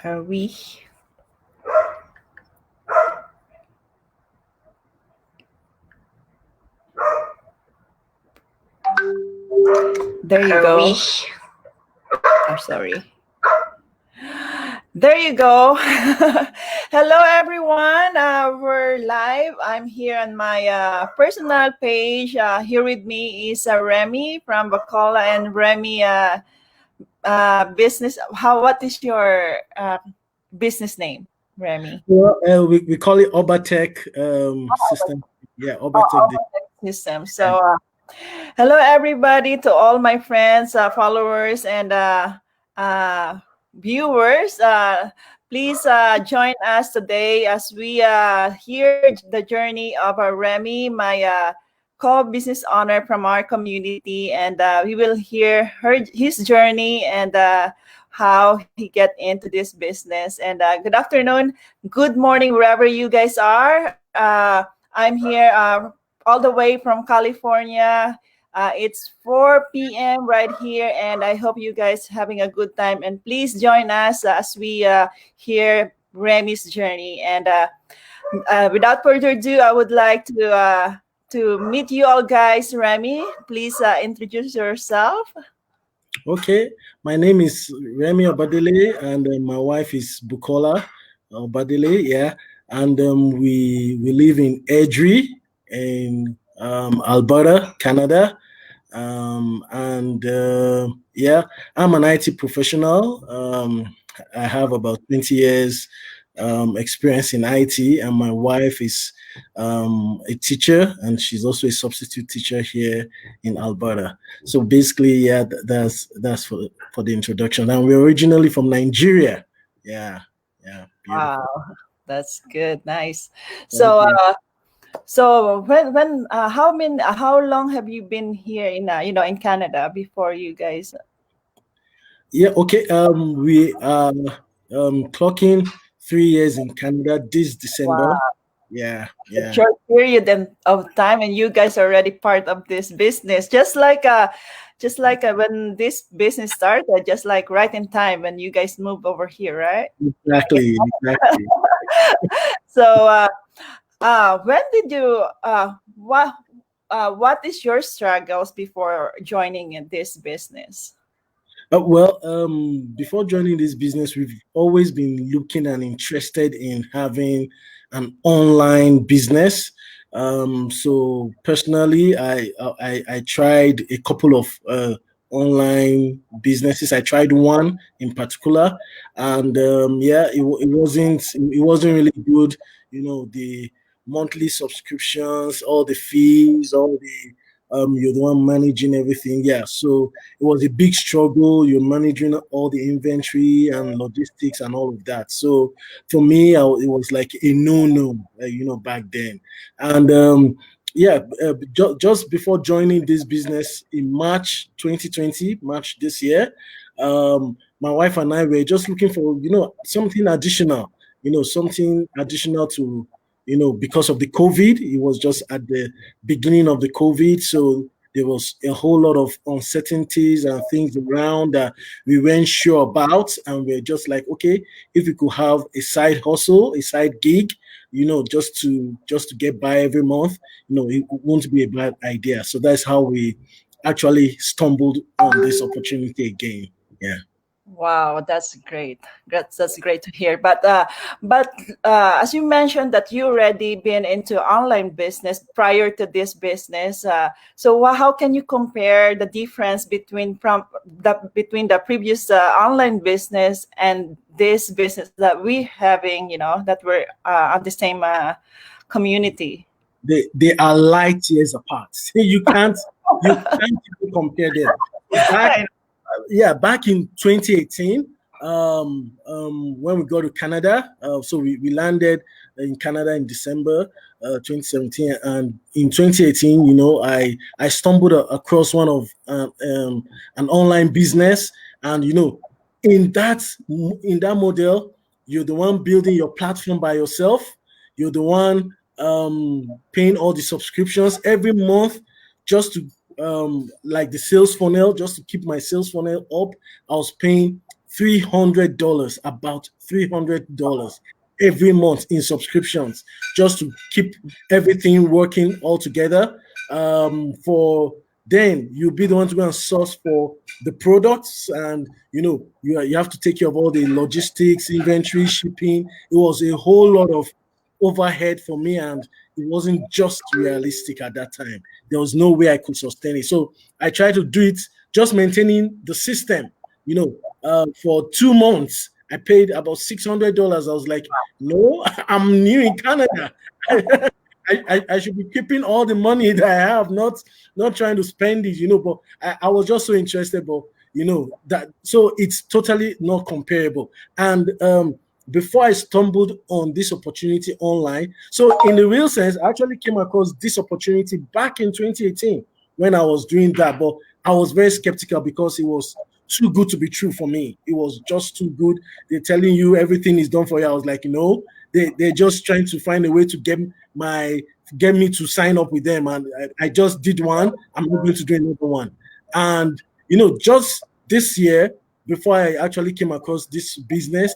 Are we? There you go. I'm sorry. There you go. Hello, everyone. We're live. I'm here on my personal page. Here with me is Remy from Bacola, and Remy business. What is your business name, Remy? Well, we call it Obatech system. Yeah, Obatech system. So, hello everybody, to all my friends, followers, and viewers. Please join us today as we hear the journey of Remy, my co-business owner from our community, and we will hear his journey and how he get into this business. And good afternoon, good morning, wherever you guys are. I'm here all the way from California. It's 4 p.m. right here, and I hope you guys having a good time. And please join us as we hear Remy's journey. And without further ado, I would like to meet you all, guys. Remy, please introduce yourself. Okay, my name is Remy Obadele, and my wife is Bukola Obadele. Yeah, and we live in Edry in Alberta, Canada. And yeah, I'm an IT professional. I have about 20 years experience in IT, and my wife is a teacher, and she's also a substitute teacher here in Alberta. So basically, yeah, that's for the introduction. And we're originally from Nigeria. Yeah, yeah, beautiful. Wow, that's good, nice. So. So how long have you been here in in Canada before you guys? Yeah, okay. We are clocking 3 years in Canada this December. Wow. Yeah, A yeah. short period of time, and you guys are already part of this business. Just like when this business started, just like right in time when you guys moved over here, right? Exactly. So when did you what is your struggles before joining in this business? Well, before joining this business, we've always been looking and interested in having an online business. So personally, I tried a couple of online businesses. I tried one in particular, and yeah, it wasn't really good. You know, the monthly subscriptions, all the fees, all the you're the one managing everything. Yeah, so it was a big struggle. You're managing all the inventory and logistics and all of that. So for me, it was like a no-no, back then. And yeah, just before joining this business in March 2020, March this year, my wife and I were just looking for, something additional, something additional to, because of the COVID. It was just at the beginning of the COVID. So there was a whole lot of uncertainties and things around that we weren't sure about. And we're just like, okay, if we could have a side hustle, a side gig, just to get by every month, it won't be a bad idea. So that's how we actually stumbled on this opportunity again. Yeah. Wow, that's great. That's great to hear. But as you mentioned that you already been into online business prior to this business. So how can you compare the difference between the previous online business and this business that we having? That we're on the same community. They are light years apart. You can't even compare them. Back back in 2018, when we got to Canada, so we landed in Canada in December 2017, and in 2018, I stumbled across one of an online business, and in that model, you're the one building your platform by yourself. You're the one paying all the subscriptions every month just to like the sales funnel, just to keep my sales funnel up. I was paying $300, about $300 every month in subscriptions, just to keep everything working all together. For then you'll be the one to go and source for the products, and you have to take care of all the logistics, inventory, shipping. It was a whole lot of overhead for me, and it wasn't just realistic at that time. There was no way I could sustain it. So I tried to do it, just maintaining the system. For 2 months, I paid about $600. I was like, no, I'm new in Canada. I should be keeping all the money that I have, not trying to spend it, But I was just so interested, but that, so it's totally not comparable. And before I stumbled on this opportunity online, so in the real sense, I actually came across this opportunity back in 2018 when I was doing that, but I was very skeptical because it was too good to be true for me. It was just too good. They're telling you everything is done for you. I was like, no, they're just trying to find a way to get me to sign up with them. And I just did one. I'm not going to do another one. And just this year, before I actually came across this business,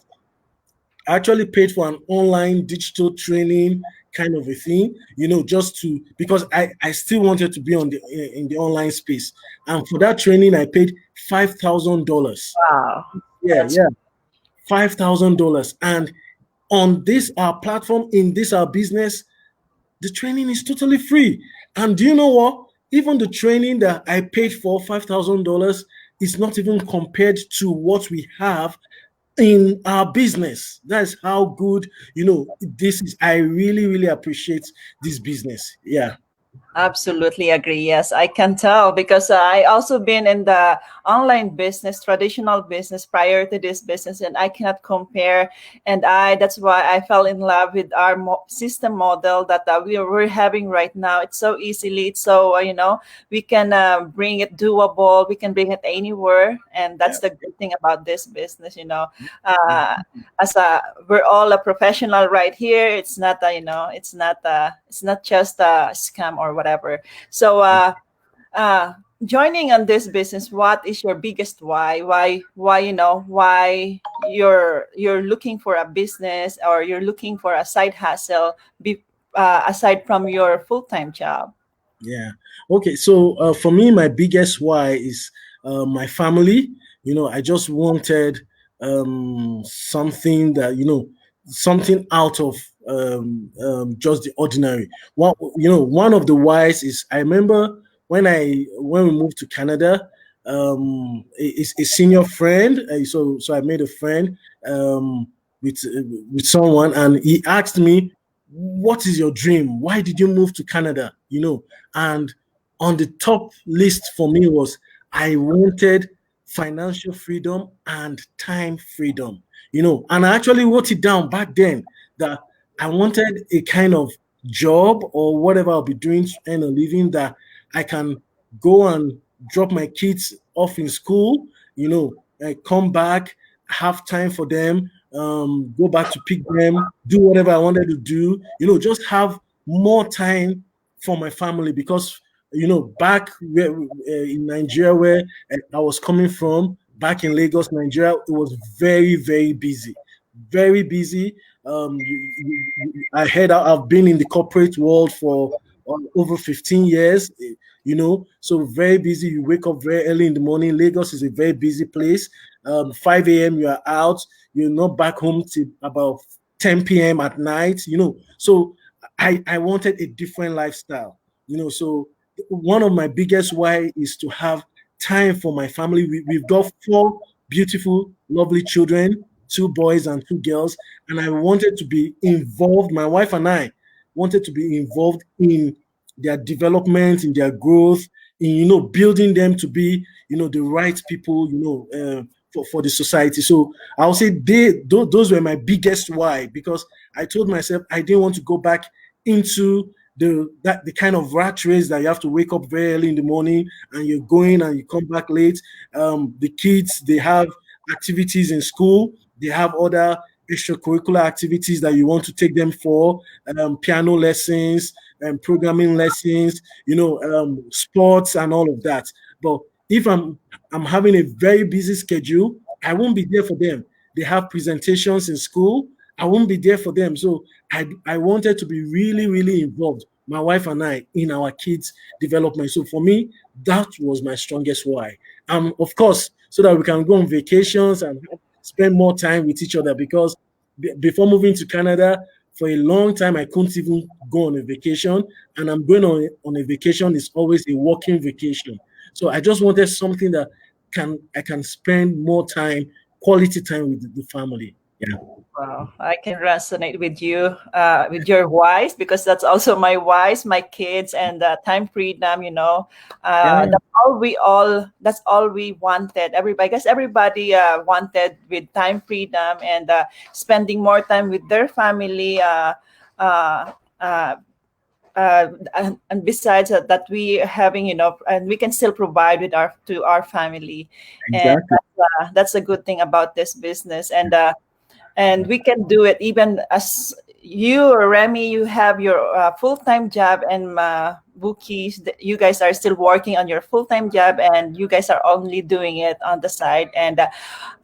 I actually paid for an online digital training kind of a thing, just to, because I still wanted to be in the online space. And for that training, I paid $5,000. Wow. Yeah. $5,000. And on this our platform, in this our business, the training is totally free. And do you know what? Even the training that I paid for, $5,000, is not even compared to what we have in our business. That's how good, this is. I really, really appreciate this business. Yeah. Absolutely agree. Yes, I can tell because I also been in the online business, traditional business prior to this business, and I cannot compare. And that's why I fell in love with our system model that we're having right now. It's so easily, it's so we can bring it doable. We can bring it anywhere, and that's the good thing about this business. We're all a professional right here. It's not it's not just a scam or whatever. So joining on this business, what is your biggest why? Why you're looking for a business, or you're looking for a side hustle aside from your full-time job? Yeah. Okay. So for me, my biggest why is my family. I just wanted something that something out of just the ordinary. One of the whys is, I remember when we moved to Canada, a senior friend. So I made a friend with someone, and he asked me, "What is your dream? Why did you move to Canada?" And on the top list for me was, I wanted financial freedom and time freedom. And I actually wrote it down back then that I wanted a kind of job or whatever I'll be doing to earn a living, that I can go and drop my kids off in school, come back, have time for them, go back to pick them, do whatever I wanted to do, just have more time for my family. Because, back in Nigeria, where I was coming from, back in Lagos, Nigeria, it was very, very busy. Very busy. I heard I've been in the corporate world for over 15 years, so very busy. You wake up very early in the morning. Lagos is a very busy place. 5 a.m. you are out. You're not back home till about 10 p.m. at night, So I wanted a different lifestyle, So one of my biggest why is to have time for my family. We've got 4 beautiful, lovely children, 2 boys and 2 girls, and I wanted to be involved. My wife and I wanted to be involved in their development, in their growth, in building them to be the right people, for the society. So I'll say those were my biggest why, because I told myself I didn't want to go back into the kind of rat race that you have to wake up very early in the morning and you're going and you come back late. The kids, they have activities in school, they have other extracurricular activities that you want to take them for, piano lessons and programming lessons, sports and all of that. But if I'm having a very busy schedule, I won't be there for them. They have presentations in school. I won't be there for them. So I wanted to be really, really involved, my wife and I, in our kids' development. So for me, that was my strongest why. Of course, so that we can go on vacations and spend more time with each other, because before moving to Canada, for a long time, I couldn't even go on a vacation. And I'm going on a vacation, it's always a working vacation. So I just wanted something that I can spend more time, quality time with the family. Yeah. Wow, I can resonate with your whys, because that's also my whys, my kids, and time freedom. Yeah. That's all we wanted. Everybody, I guess everybody wanted with time freedom and spending more time with their family. Uh, uh, and besides that, we having and we can still provide with our family, and Exactly. that's a good thing about this business. And we can do it even as you, Remy, you have your full-time job, and Bookies, you guys are still working on your full-time job, and you guys are only doing it on the side. And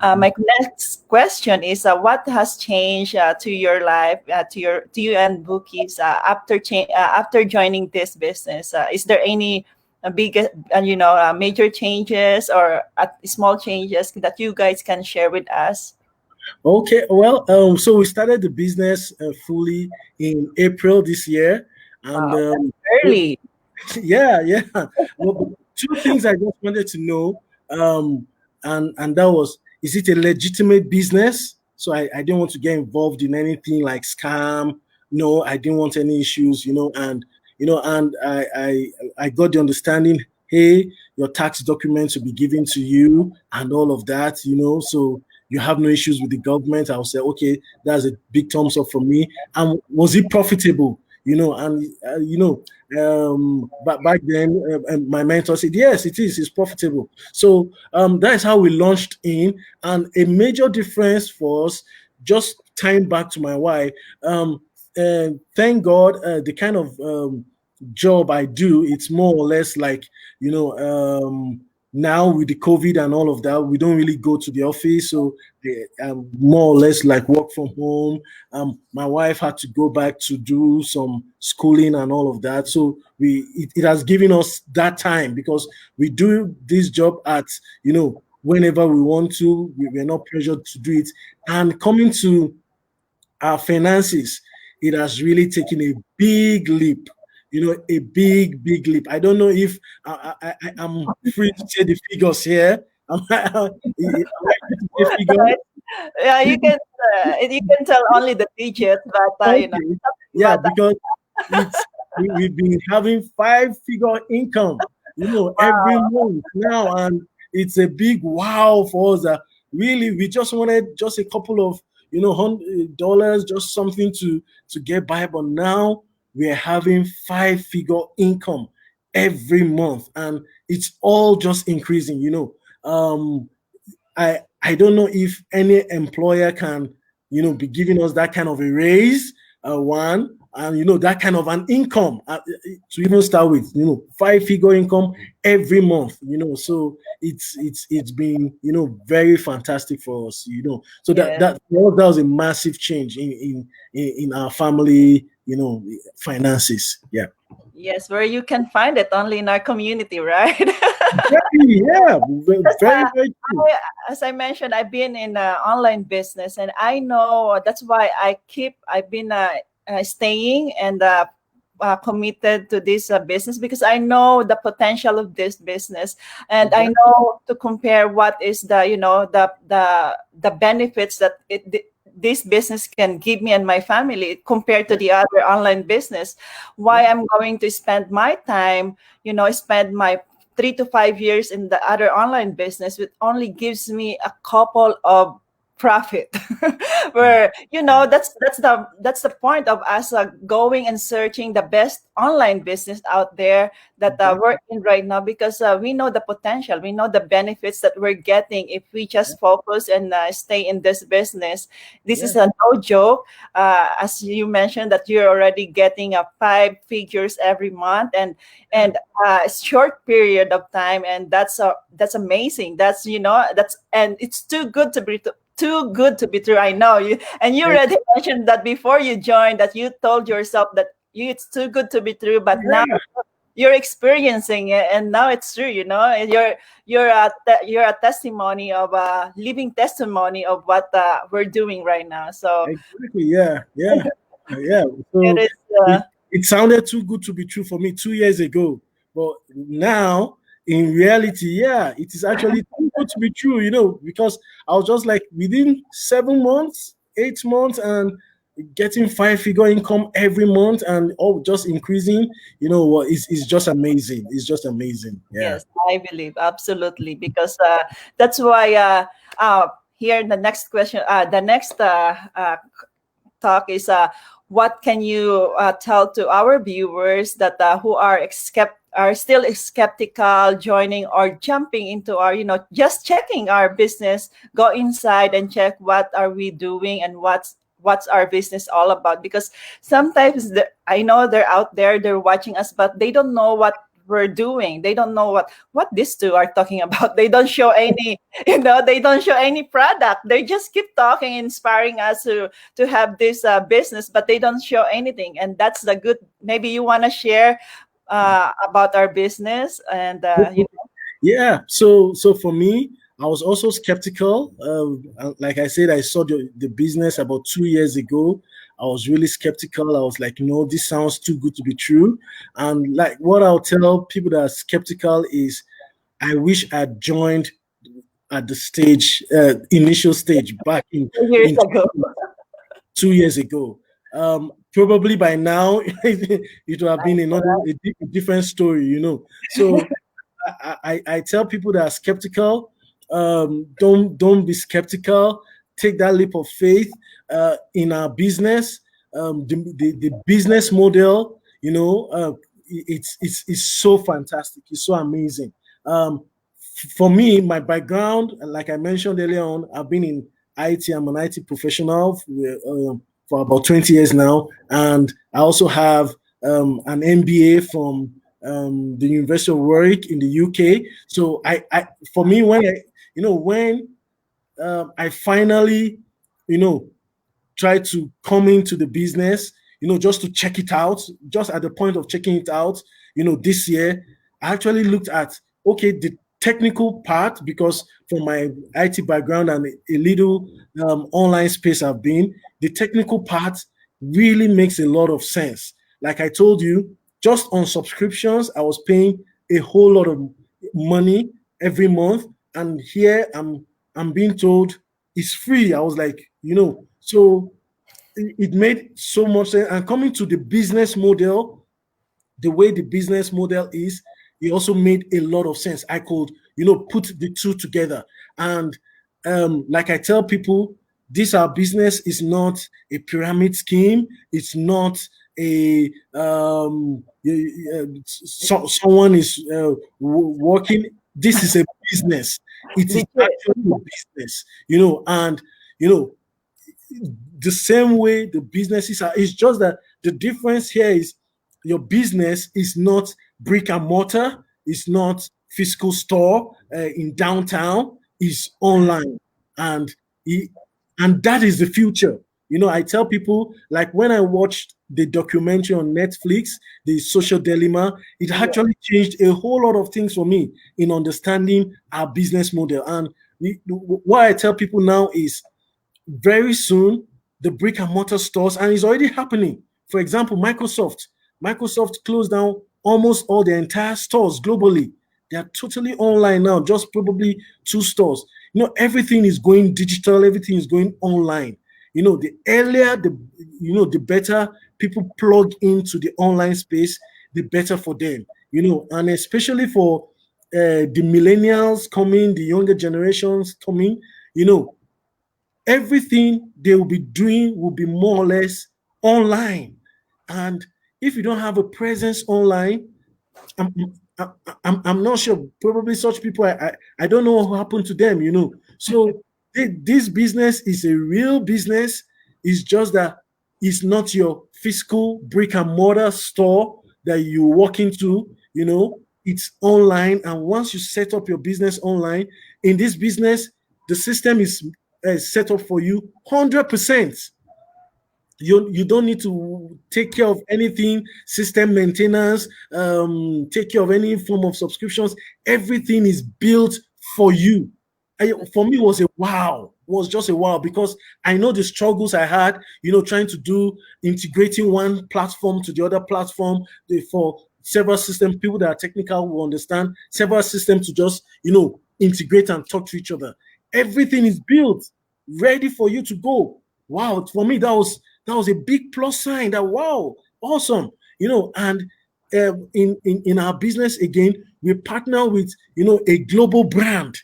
my next question is, what has changed to your life, to you and Bookies, after joining this business? Is there any big, major changes or small changes that you guys can share with us? Okay, well, so we started the business fully in April this year, and Wow, early. yeah, yeah. Well, but two things I just wanted to know, and that was, is it a legitimate business? So I didn't want to get involved in anything like scam. No, I didn't want any issues, and I got the understanding. Hey, your tax documents will be given to you and all of that, so you have no issues with the government. I'll say, okay, that's a big thumbs up for me. And was it profitable? But back then, my mentor said, yes, it is. It's profitable. So that's how we launched in. And a major difference for us, just tying back to my why, thank God, the kind of job I do, it's more or less like, now with the COVID and all of that, we don't really go to the office. So more or less like work from home. My wife had to go back to do some schooling and all of that. So it has given us that time, because we do this job at, whenever we want to. We're not pressured to do it. And coming to our finances, it has really taken a big leap. A big, big leap. I don't know if I'm free to say the figures here. Am I free to say figures? Yeah, you can tell only the digits, but Okay. Yeah, but because we've been having five-figure income, every wow. month now, and it's a big wow for us. That really, we just wanted just a couple of $100, just something to get by. But now we're having five-figure income every month, and it's all just increasing. I don't know if any employer can, be giving us that kind of a raise, one, and that kind of an income, to even start with, five-figure income every month, so it's been, very fantastic for us, so that Yes. that that was a massive change in our family, finances. Yeah. Yes, where you can find it only in our community, right? Very, yeah, Because, very, very true. as I mentioned, I've been in online business, and I know that's why I've been staying and committed to this business, because I know the potential of this business, and I Exactly. know to compare what is the benefits that this business can give me and my family compared to Yeah. the other online business. Why I'm going to spend my time, spend my 3 to 5 years in the other online business, which only gives me a couple of profit. Where that's the point of us going and searching the best online business out there that we're in right now, because we know the potential, we know the benefits that we're getting if we just focus and stay in this business. This is a no joke. As you mentioned that you're already getting a 5 figures every month, and a short period of time, and that's amazing. And it's too good to be true. I know you, and you already mentioned that before you joined, that you told yourself that it's too good to be true, but now you're experiencing it, and now it's true. And you're a testimony of a living testimony of what we're doing right now. So exactly, yeah. So it is. it sounded too good to be true for me 2 years ago, but now in reality, yeah, it is actually too good to be true, because I was just like within 7 months, 8 months, and getting 5 figure income every month, and all just increasing. It's just amazing. It's just amazing. Yeah. Yes, I believe absolutely, because that's why here the next question, the next talk is what can you tell to our viewers that who are still skeptical joining or jumping into our, just checking our business, go inside and check what are we doing and what's our business all about. Because sometimes I know they're out there, they're watching us, but they don't know what we're doing. They don't know what these two are talking about. They don't show any, they don't show any product. They just keep talking, inspiring us to have this business, but they don't show anything. And that's the good. Maybe you want to share about our business and Yeah. So for me, I was also skeptical. Like I said, I saw the business about 2 years ago. I was really skeptical. I was like, no, this sounds too good to be true. And like what I'll tell people that are skeptical is, I wish I'd joined at the initial stage back in years ago. 2 years ago. Probably by now it would have been a different story. So I tell people that are skeptical, don't be skeptical. Take that leap of faith in our business. The business model, it's so fantastic. It's so amazing. For me, my background, like I mentioned earlier on, I've been in IT. I'm an IT professional for about 20 years now, and I also have an MBA from the University of Warwick in the UK. So for me, when I finally, try to come into the business, just to check it out, just at the point of checking it out, this year, I actually looked at, okay, the technical part, because from my IT background and a little online space I've been, the technical part really makes a lot of sense. Like I told you, just on subscriptions, I was paying a whole lot of money every month, and here I'm being told it's free. I was like, so it made so much sense. And coming to the business model, the way the business model is, it also made a lot of sense. I could, put the two together. And like I tell people, our business is not a pyramid scheme. It's not someone is working. This is a business. It is actually a business, and the same way the businesses are. It's just that the difference here is your business is not brick and mortar. It's not physical store in downtown. It's online, and that is the future. I tell people, like when I watched the documentary on Netflix, The Social Dilemma, it actually changed a whole lot of things for me in understanding our business model. And what I tell people now is, very soon, the brick and mortar stores, and it's already happening. For example, Microsoft closed down almost all their entire stores globally. They are totally online now, just probably 2 stores. Everything is going digital, everything is going online. The earlier, the better people plug into the online space, the better for them. And especially for the millennials coming, the younger generations coming, everything they will be doing will be more or less online. And if you don't have a presence online, I'm, I'm not sure. Probably such people, I don't know what happened to them, So this business is a real business. It's just that it's not your physical brick and mortar store that you walk into. It's online. And once you set up your business online, in this business, the system is set up for you 100%. You don't need to take care of anything, system maintenance, take care of any form of subscriptions. Everything is built for you. For me, was just a wow, because I know the struggles I had, trying to do integrating one platform to the other platform for several systems. People that are technical will understand several systems to just integrate and talk to each other. Everything is built, ready for you to go. Wow, for me that was a big plus sign. That wow, awesome, and in our business again, we partner with a global brand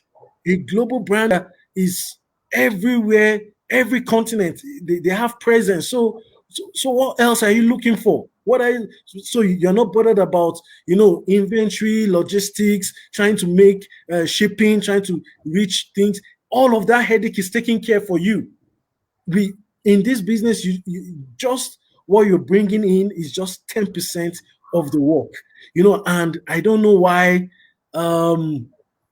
that is everywhere, every continent. They have presence. So what else are you looking for? What are you, so you're not bothered about inventory, logistics, trying to make shipping, trying to reach things. All of that headache is taken care for you. We In this business, you just what you're bringing in is just 10% of the work, and I don't know why.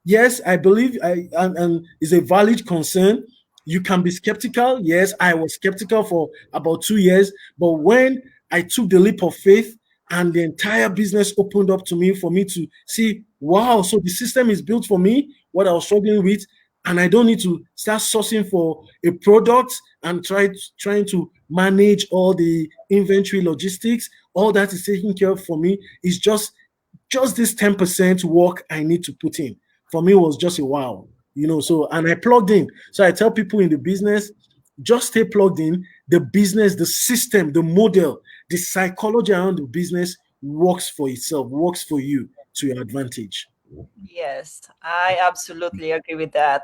Yes, I believe and is a valid concern. You can be skeptical. Yes, I was skeptical for about 2 years, but when I took the leap of faith and the entire business opened up to me, for me to see, wow, so the system is built for me, what I was struggling with, and I don't need to start sourcing for a product and trying to manage all the inventory logistics. All that is taken care of for me. Is just this 10% work I need to put in. For me, it was just a wow. So, and I plugged in. So I tell people in the business, just stay plugged in. The business, the system, the model, the psychology around the business works for itself, works for you to your advantage. Yes, I absolutely agree with that.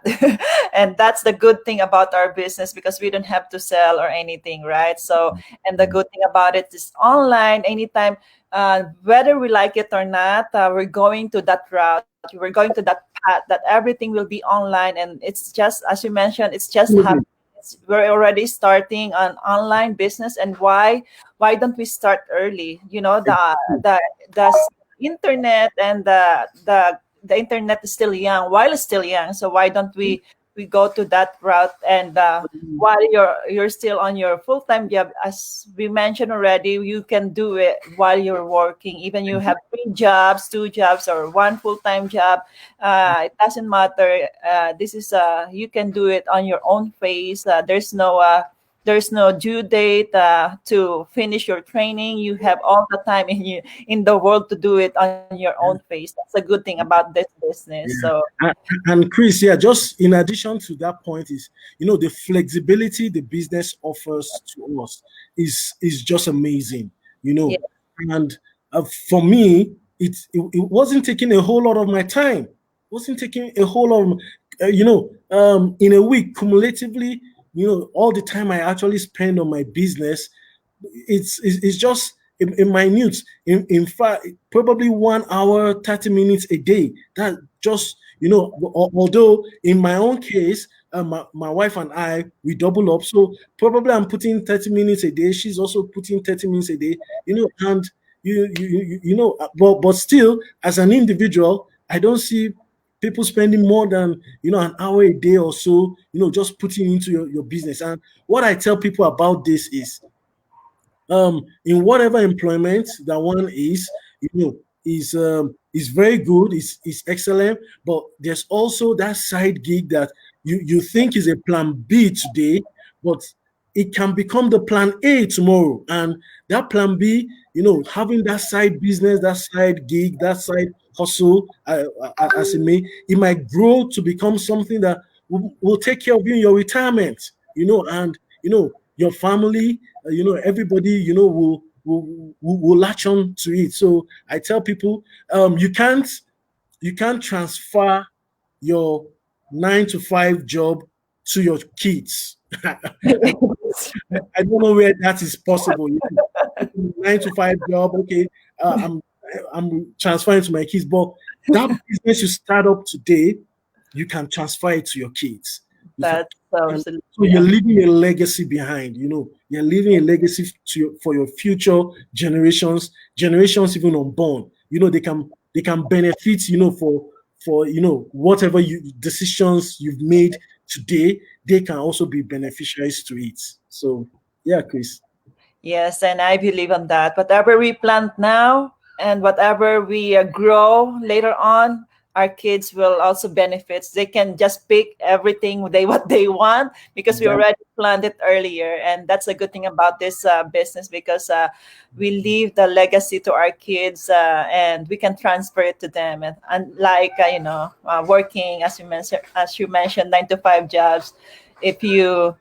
And that's the good thing about our business, because we don't have to sell or anything, right? So, and the good thing about it is online anytime, whether we like it or not, we're going to that route, we're going to that path that everything will be online. And it's just, as you mentioned, it's just happening. We're already starting an online business. And why don't we start early? The internet and the internet is still young, while it's still young. So why don't we go to that route? And while you're still on your full-time job, as we mentioned already, you can do it while you're working. Even you have 3 jobs, 2 jobs, or one full-time job, it doesn't matter. This is you can do it on your own pace. There's no due date to finish your training. You have all the time in the world to do it on your own pace. That's a good thing about this business. Yeah. So And Chris, yeah, just in addition to that point is, the flexibility the business offers to us is just amazing, you yeah, know. And for me, it wasn't taking a whole lot of my time. Wasn't taking a whole lot of, in a week cumulatively, all the time I actually spend on my business, it's just in minute. In fact, probably 1 hour, 30 minutes a day. That just although in my own case, my wife and I, we double up. So probably I'm putting 30 minutes a day. She's also putting 30 minutes a day. And but still, as an individual, I don't see people spending more than an hour a day or so, just putting into your business. And what I tell people about this is, in whatever employment that one is very good, is excellent, but there's also that side gig that you think is a plan B today, but it can become the plan A tomorrow. And that plan B, having that side business, that side gig, that side hustle, as it might grow to become something that will take care of you in your retirement, and your family, everybody, will latch on to it. So I tell people, you can't transfer your 9 to 5 job to your kids. I don't know where that is possible. 9 to 5 job, okay. I'm transferring to my kids, but that business you start up today, you can transfer it to your kids. That's so you're leaving a legacy behind. You're leaving a legacy for your future generations even unborn. They can benefit. For whatever decisions you've made today, they can also be beneficiaries to it. So yeah, Chris. Yes, and I believe on that. Whatever we plant now and whatever we grow later on, our kids will also benefit. They can just pick everything what they want because we already planned it earlier, and that's a good thing about this business because we leave the legacy to our kids and we can transfer it to them. And unlike working as you mentioned 9 to 5 jobs, if you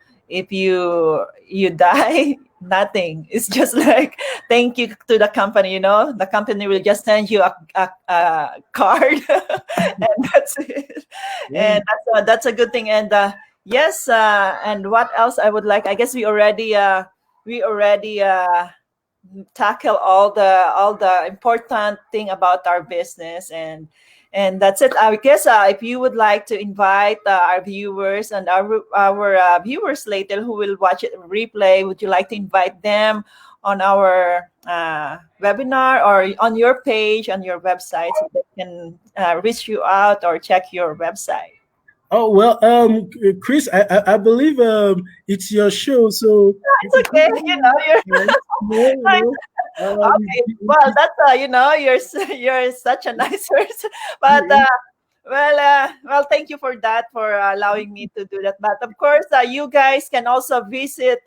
die, nothing. It's just like thank you to the company. The company will just send you a card and that's it. Yeah. And that's a good thing. And yes, and what else I would like, I guess we already tackle all the important thing about our business, and that's it. I guess if you would like to invite our viewers and our viewers later who will watch it replay, would you like to invite them on our webinar or on your page, on your website, so they can reach you out or check your website? Oh well, Chris, I believe it's your show, so it's okay. You're okay. Well, that's you're such a nice person, but well, thank you for that, for allowing me to do that. But of course, you guys can also visit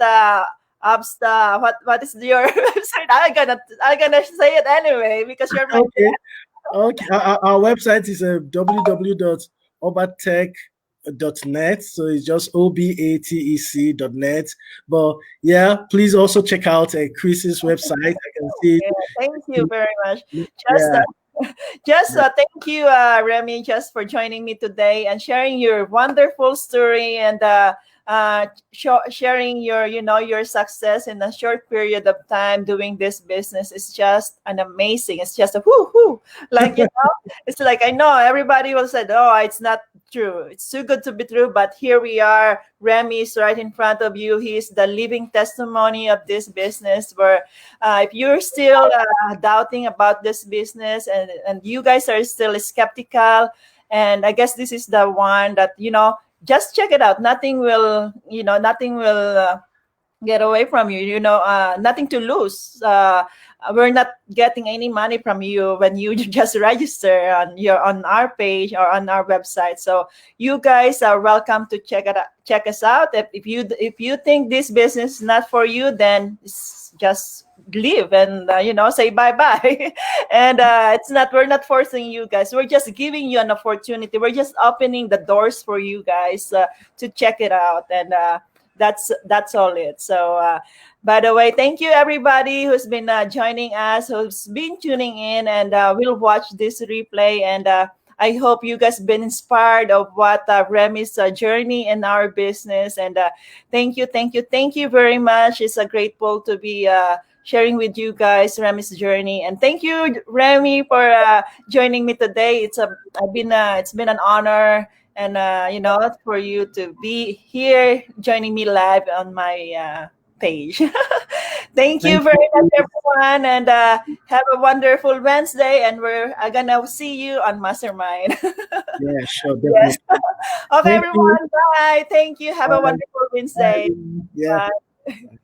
Absta. What is your website? I'm gonna say it anyway because you're my okay. Our website is www.obatech.net, so it's just obatec.net. But yeah, please also check out Chris's website. I can see. Thank you very much. Thank you, Remy, just for joining me today and sharing your wonderful story and sharing your success in a short period of time doing this business. Is just an amazing. It's just a whoo, like it's like, I know everybody will say, oh, it's not true, it's too good to be true, but here we are. Remy is right in front of you. He is the living testimony of this business, where if you're still doubting about this business and you guys are still skeptical, and I guess this is the one that just check it out. Nothing will get away from you. Nothing to lose. We're not getting any money from you when you just register on our page or on our website. So you guys are welcome to check us out. If you think this business is not for you, then just leave and say bye-bye. And we're not forcing you guys. We're just giving you an opportunity. We're just opening the doors for you guys to check it out. And that's all it. So by the way, thank you everybody who's been joining us, who's been tuning in, and will watch this replay. And I hope you guys been inspired of what Remy's journey in our business. And thank you very much. It's grateful to be sharing with you guys Remy's journey. And thank you, Remy, for joining me today. It's been an honor, and for you to be here joining me live on my page. Thank you very much, everyone, and have a wonderful Wednesday. And we're gonna see you on Mastermind. Yeah, sure. Yes. Okay, everyone. Bye. Thank you. Have a wonderful Wednesday. Yeah. Bye.